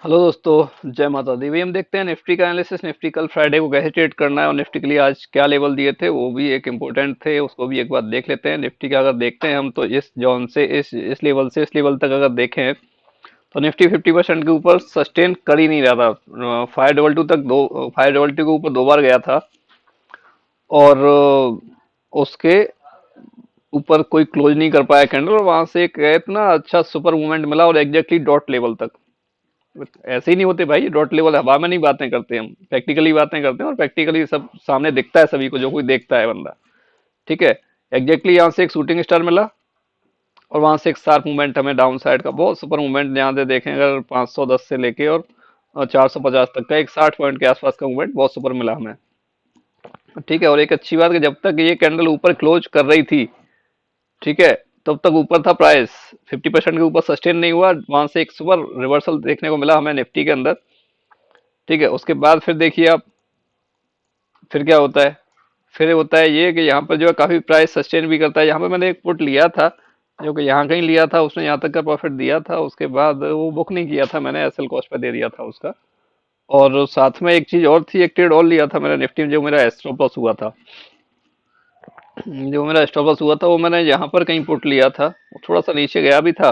Hello दोस्तों, जय माता दी। भाई हम देखते हैं निफ्टी का एनालिसिस। निफ्टी कल फ्राइडे को कैसे ट्रेड करना है और निफ्टी के लिए आज क्या लेवल दिए थे वो भी एक इम्पोर्टेंट थे, उसको भी एक बार देख लेते हैं। निफ्टी का अगर देखते हैं हम तो इस जोन से इस लेवल से इस लेवल तक अगर देखें तो निफ्टी 50% के ऊपर सस्टेन कर ही नहीं रहा था। 522 तक, दो 522 के ऊपर दो बार गया था और उसके ऊपर कोई क्लोज नहीं कर पाया कैंडल, और वहां से एक इतना अच्छा सुपर मूवमेंट मिला और एग्जैक्टली डॉट लेवल तक। ऐसे ही नहीं होते भाई, डॉट लेवल हवा में नहीं बातें करते, हम प्रैक्टिकली बातें करते हैं और प्रैक्टिकली सब सामने दिखता है सभी को, जो कोई देखता है बंदा। ठीक है। एग्जैक्टली यहाँ से एक शूटिंग स्टार मिला और वहां से एक शार्प मूवमेंट हमें डाउन साइड का, बहुत सुपर मूवमेंट यहाँ से देखें अगर 510 से लेके और 450 तक का एक 60 पॉइंट के आसपास का मूवमेंट बहुत सुपर मिला हमें। ठीक है। और एक अच्छी बात कि जब तक ये कैंडल ऊपर क्लोज कर रही थी, ठीक है, तब तक ऊपर था प्राइस। 50% के ऊपर सस्टेन नहीं हुआ, वहां से एक सुपर रिवर्सल देखने को मिला हमें निफ्टी के अंदर। ठीक है। उसके बाद फिर देखिए आप, फिर क्या होता है। फिर होता है ये कि यहाँ पर जो है काफी प्राइस सस्टेन भी करता है। यहाँ पे मैंने एक पुट लिया था, जो कि यहाँ कहीं लिया था, उसने यहाँ तक का प्रॉफिट दिया था, उसके बाद वो बुक नहीं किया था मैंने, एसएल कॉस्ट पे दे दिया था उसका। और साथ में एक चीज और थी, एक ट्रेड और लिया था मैंने निफ्टी में, जो मेरा स्टॉप लॉस हुआ था। जो मेरा स्टॉप लॉस हुआ था वो मैंने यहाँ पर कहीं पुट लिया था, वो थोड़ा सा नीचे गया भी था।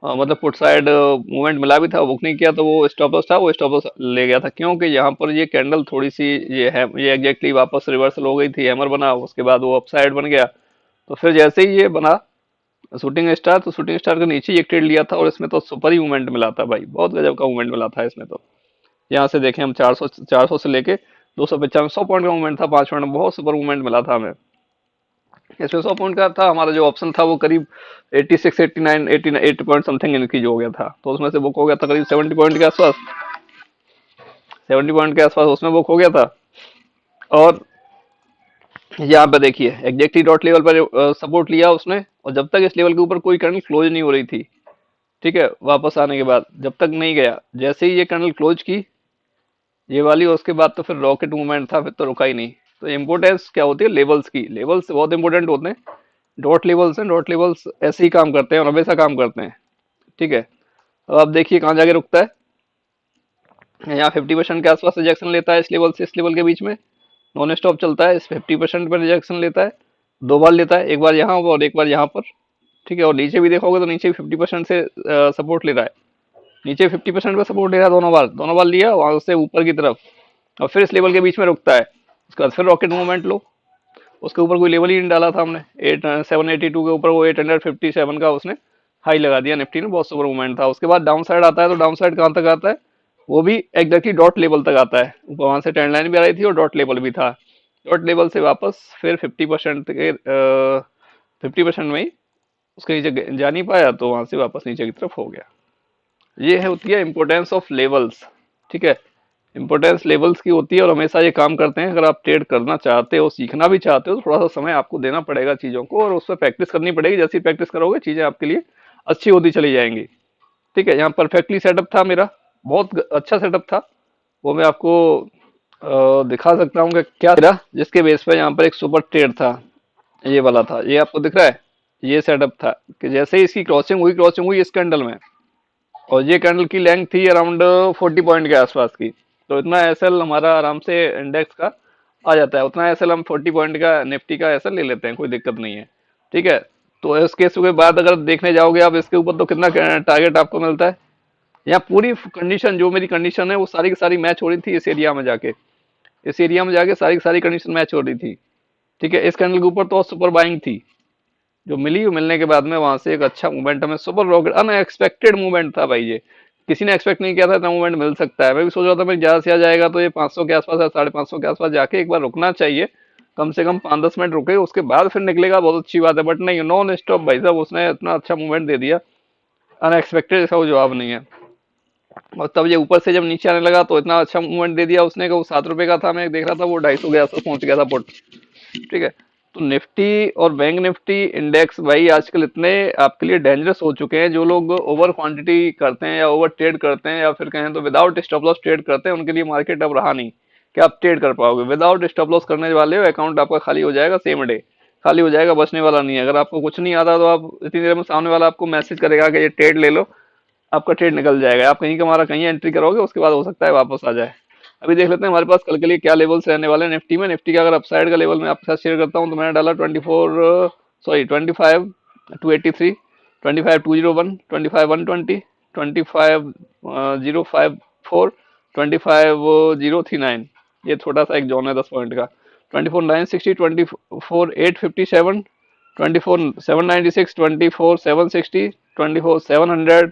मतलब पुट साइड मूवमेंट मिला भी था, वो बुक नहीं किया, तो वो स्टॉप लॉस था, वो स्टॉप लॉस ले गया था। क्योंकि यहाँ पर ये कैंडल थोड़ी सी, ये है, ये एग्जैक्टली वापस रिवर्सल हो गई थी, हैमर बना, उसके बाद वो अपसाइड बन गया। तो फिर जैसे ही ये बना शूटिंग स्टार, तो शूटिंग स्टार के नीचे ही एक ट्रेड लिया था और इसमें तो सुपर ही मूवमेंट मिला था भाई, बहुत गजब का मूवमेंट मिला था इसमें तो। यहाँ से देखें हम, 400 से लेके 295, 100 पॉइंट का मूवमेंट था, 5 मिनट में बहुत सुपर मूवमेंट मिला था हमें। इसमें 100 पॉइंट का था, हमारा जो ऑप्शन था वो करीब 86, 89, 80 पॉइंट समथिंग इंक्रीज हो गया था, तो उसमें से बुक हो गया था करीब 70 पॉइंट के आसपास। 70 पॉइंट के आसपास उसमें बुक हो गया था। और यहाँ पे देखिए एग्जैक्टली डॉट लेवल पर सपोर्ट लिया उसने, और जब तक इस लेवल के ऊपर कोई कैंडल क्लोज नहीं हो रही थी, ठीक है, वापस आने के बाद जब तक नहीं गया, जैसे ही ये कैंडल क्लोज की ये वाली, और उसके बाद तो फिर रॉकेट मूवमेंट था, फिर तो रुका ही नहीं। तो इम्पोर्टेंस क्या होती है लेवल्स की, लेवल्स बहुत इंपॉर्टेंट होते हैं। डॉट लेवल्स हैं, डॉट लेवल्स ऐसे ही काम करते हैं और हमेशा काम करते हैं। ठीक है। अब आप देखिए कहाँ जाके रुकता है। यहाँ 50% के आसपास रिजेक्शन लेता है, इस लेवल से इस लेवल के बीच में नॉन स्टॉप चलता है, इस 50% पर रिजेक्शन लेता है, दो बार लेता है, एक बार यहाँ और एक बार यहाँ पर। ठीक है। और नीचे भी देखोगे तो नीचे भी 50% से सपोर्ट ले रहा है, नीचे 50% पे सपोर्ट ले रहा है, दोनों बार लिया वहां से ऊपर की तरफ, और फिर इस लेवल के बीच में रुकता है। उसके बाद फिर रॉकेट मूवमेंट लो, उसके ऊपर कोई लेवल ही नहीं डाला था हमने, 782 के ऊपर वो 857 का उसने हाई लगा दिया निफ्टी ने, बहुत सुपर मूवमेंट था। उसके बाद डाउन साइड आता है, तो डाउन साइड कहाँ तक आता है, वो भी एग्जैक्टली डॉट लेवल तक आता है। ऊपर वहां से ट्रेंड लाइन भी आ रही थी और डॉट लेवल भी था। डॉट लेवल से वापस फिर 50% के 50% में ही उसके नीचे जा नहीं पाया, तो वहां से वापस नीचे की तरफ हो गया। ये है, होती है इंपोर्टेंस ऑफ लेवल्स। ठीक है। इंपोर्टेंस लेवल्स की होती है और हमेशा ये काम करते हैं। अगर आप ट्रेड करना चाहते हो, सीखना भी चाहते हो, तो थोड़ा सा समय आपको देना पड़ेगा चीजों को, और उस पर प्रैक्टिस करनी पड़ेगी। जैसी प्रैक्टिस करोगे चीजें आपके लिए अच्छी होती चली जाएंगी। ठीक है। यहाँ परफेक्टली सेटअप था मेरा, बहुत अच्छा सेटअप था। वो मैं आपको दिखा सकता हूँ कि क्या मेरा, जिसके बेस पे यहाँ पर एक सुपर ट्रेड था, ये वाला था, ये आपको दिख रहा है। ये सेटअप था कि जैसे ही इसकी क्रॉसिंग हुई इस कैंडल में, और ये कैंडल की लेंथ थी अराउंड 40 पॉइंट के आसपास की, तो इतना एसएल हमारा आराम से इंडेक्स का आ जाता है। उतना एसएल हम 40 पॉइंट का निफ्टी का एसएल ले लेते हैं, कोई दिक्कत नहीं है। ठीक है। तो इस केस के बाद अगर देखने जाओगे आप इसके ऊपर, तो कितना टारगेट आपको मिलता है। यहाँ पूरी कंडीशन, जो मेरी कंडीशन है वो सारी की सारी मैच हो रही थी इस एरिया में जाके, इस एरिया में जाके सारी की सारी कंडीशन मैच हो रही थी। ठीक है। इस कैंडल के ऊपर तो सुपर बाइंग थी जो मिली, मिलने के बाद में वहां से एक अच्छा मूवमेंट हमें, सुपर रॉकेट अनएक्सपेक्टेड मूवमेंट था भाई। ये किसी ने एक्सपेक्ट नहीं किया था इतना मूवमेंट मिल सकता है। मैं भी सोच रहा था भाई ज्यादा से ज्यादा जाएगा तो ये 500 के आसपास या 550 के आसपास जाके एक बार रुकना चाहिए, कम से कम 5-10 मिनट रुके, उसके बाद फिर निकलेगा, बहुत अच्छी बात है। बट नहीं, नॉन स्टॉप भाई साहब, उसने इतना अच्छा मूवमेंट दे दिया, अनएक्सपेक्टेड, इसका वो जवाब नहीं है। और तब ये ऊपर से जब नीचे आने लगा तो इतना अच्छा मूवमेंट दे दिया उसने कि वो 7 रुपए का था, मैं देख रहा था वो 250 के आसपास पहुंच गया था पुट। ठीक है। तो निफ्टी और बैंक निफ्टी इंडेक्स भाई आजकल इतने आपके लिए डेंजरस हो चुके हैं, जो लोग ओवर क्वांटिटी करते हैं या ओवर ट्रेड करते हैं, या फिर कहें तो विदाउट स्टॉप लॉस ट्रेड करते हैं, उनके लिए मार्केट अब रहा नहीं कि आप ट्रेड कर पाओगे। विदाउट स्टॉप लॉस करने वाले हो, अकाउंट आपका खाली हो जाएगा, सेम डे खाली हो जाएगा, बचने वाला नहीं है। अगर आपको कुछ नहीं आता तो आप इतनी देर में सामने वाला आपको मैसेज करेगा कि ये ट्रेड ले लो, आपका ट्रेड निकल जाएगा। आप कहीं का हमारा कहीं एंट्री करोगे, उसके बाद हो सकता है वापस आ जाए। अभी देख लेते हैं हमारे पास कल के लिए क्या लेवल्स रहने वाले हैं निफ्टी में। निफ्टी का अगर अपसाइड का लेवल मैं आपके साथ शेयर करता हूँ तो मैंने डाला 25 25201, 25 120, 25 054, 25 039। ये छोटा सा एक जोन है 10 पॉइंट का। 24 960, 24 857, 24 796, 24 760, 24 700।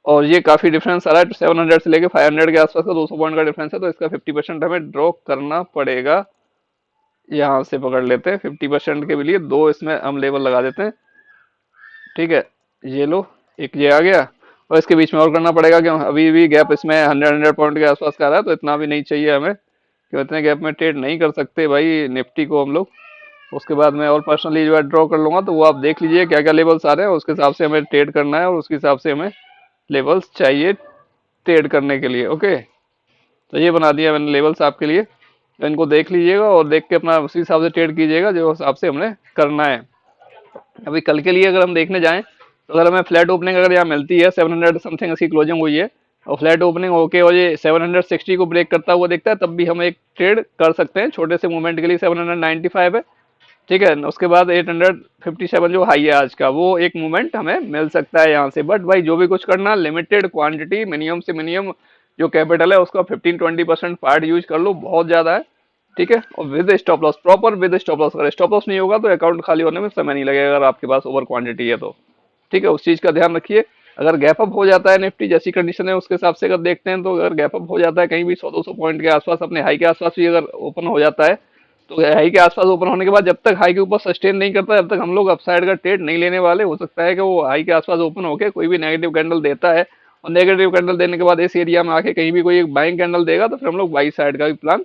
और ये काफी डिफरेंस आ रहा है 700 से लेके 500 के आसपास का 200 पॉइंट का डिफरेंस है, तो इसका 50% हमें ड्रॉ करना पड़ेगा। यहाँ से पकड़ लेते हैं 50% के लिए दो इसमें हम लेवल लगा देते हैं। ठीक है, ये लो, एक ये आ गया। और इसके बीच में और करना पड़ेगा क्यों, अभी भी गैप इसमें 100 पॉइंट के आसपास का आ रहा है, तो इतना भी नहीं चाहिए हमें कि इतने गैप में ट्रेड नहीं कर सकते भाई निफ्टी को हम लोग। उसके बाद मैं और पर्सनली जो है ड्रॉ कर लूंगा, तो वो आप देख लीजिए क्या क्या लेवल्स आ रहे हैं, उसके हिसाब से हमें ट्रेड करना है और उसके हिसाब से हमें लेवल्स चाहिए ट्रेड करने के लिए। ओके, तो ये बना दिया मैंने लेवल्स आपके लिए, तो इनको देख लीजिएगा और देख के अपना उसी हिसाब से ट्रेड कीजिएगा जो हिसाब से हमने करना है। अभी कल के लिए अगर हम देखने जाएं तो अगर हमें फ्लैट ओपनिंग अगर यहाँ मिलती है 700 समथिंग इसकी क्लोजिंग हुई है और फ्लैट ओपनिंग होके और ये 760 को ब्रेक करता हुआ दिखता है, तब भी हम एक ट्रेड कर सकते हैं छोटे से मूवमेंट के लिए। 795 है, ठीक है। उसके बाद 857 जो हाई है आज का, वो एक मूवमेंट हमें मिल सकता है यहाँ से। बट भाई जो भी कुछ करना, लिमिटेड क्वांटिटी, मिनिमम से मिनिमम जो कैपिटल है उसका 15-20% पार्ट यूज कर लो, बहुत ज्यादा है। ठीक है, और with stop loss, proper with stop loss. अगर स्टॉप लॉस नहीं होगा तो अकाउंट खाली होने में समय नहीं लगेगा अगर आपके पास ओवर क्वांटिटी है तो। ठीक है, उस चीज का ध्यान रखिए। अगर गैप अप हो जाता है निफ्टी, जैसी कंडीशन है उसके हिसाब से अगर देखते हैं, तो अगर गैप अप हो जाता है कहीं भी 100-200 पॉइंट के आसपास, अपने हाई के आसपास भी अगर ओपन हो जाता है, तो हाई के आसपास ओपन होने के बाद जब तक हाई के ऊपर सस्टेन नहीं करता, जब तक हम लोग अपसाइड का ट्रेड नहीं लेने वाले। हो सकता है कि वो हाई के आसपास ओपन होकर कोई भी नेगेटिव कैंडल देता है, और नेगेटिव कैंडल देने के बाद इस एरिया में आके कहीं भी कोई एक बाइंग कैंडल देगा, तो फिर हम लोग बाई साइड का भी प्लान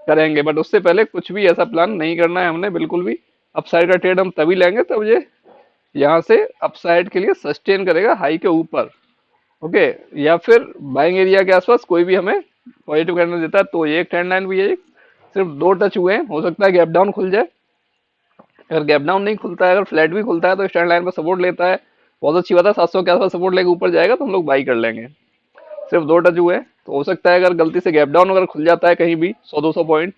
करेंगे। बट उससे पहले कुछ भी ऐसा प्लान नहीं करना है हमने बिल्कुल भी। अपसाइड का ट्रेड हम तभी लेंगे तब ये यहाँ से अपसाइड के लिए सस्टेन करेगा हाई के ऊपर। ओके, या फिर बाइंग एरिया के आसपास कोई भी हमें पॉजिटिव कैंडल देता है, तो ये एक ट्रेंड लाइन भी है। सिर्फ दो टच हुए हैं, हो सकता है गैप डाउन खुल जाए। अगर गैप डाउन नहीं खुलता है, अगर फ्लैट भी खुलता है, तो स्टैंड लाइन पर सपोर्ट लेता है, बहुत अच्छी बात है। 700 के आसपास सपोर्ट लेके ऊपर जाएगा तो हम लोग बाई कर लेंगे। सिर्फ दो टच हुए हैं, तो हो सकता है अगर गलती से गैप डाउन अगर खुल जाता है कहीं भी 100-200 पॉइंट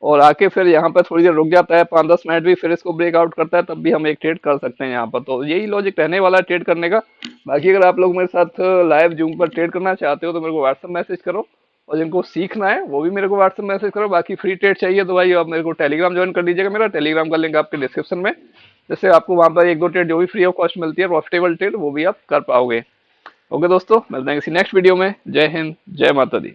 और आके फिर यहाँ पर थोड़ी देर रुक जाता है 5-10 मिनट भी, फिर इसको ब्रेकआउट करता है, तब भी हम एक ट्रेड कर सकते हैं यहाँ पर। तो यही लॉजिक रहने वाला है ट्रेड करने का। बाकी अगर आप लोग मेरे साथ लाइव जूम पर ट्रेड करना चाहते हो तो मेरे को व्हाट्सएप मैसेज करो, और जिनको सीखना है वो भी मेरे को व्हाट्सएप मैसेज करो। बाकी फ्री ट्रेड चाहिए तो भाई आप मेरे को टेलीग्राम ज्वाइन कर लीजिएगा। मेरा टेलीग्राम का लिंक आपके डिस्क्रिप्शन में, जिससे आपको वहां पर एक दो ट्रेड जो भी फ्री ऑफ कॉस्ट मिलती है, प्रॉफिटेबल ट्रेड, वो भी आप कर पाओगे। ओके दोस्तों, मिलते हैं किसी नेक्स्ट वीडियो में। जय हिंद, जय माता दी।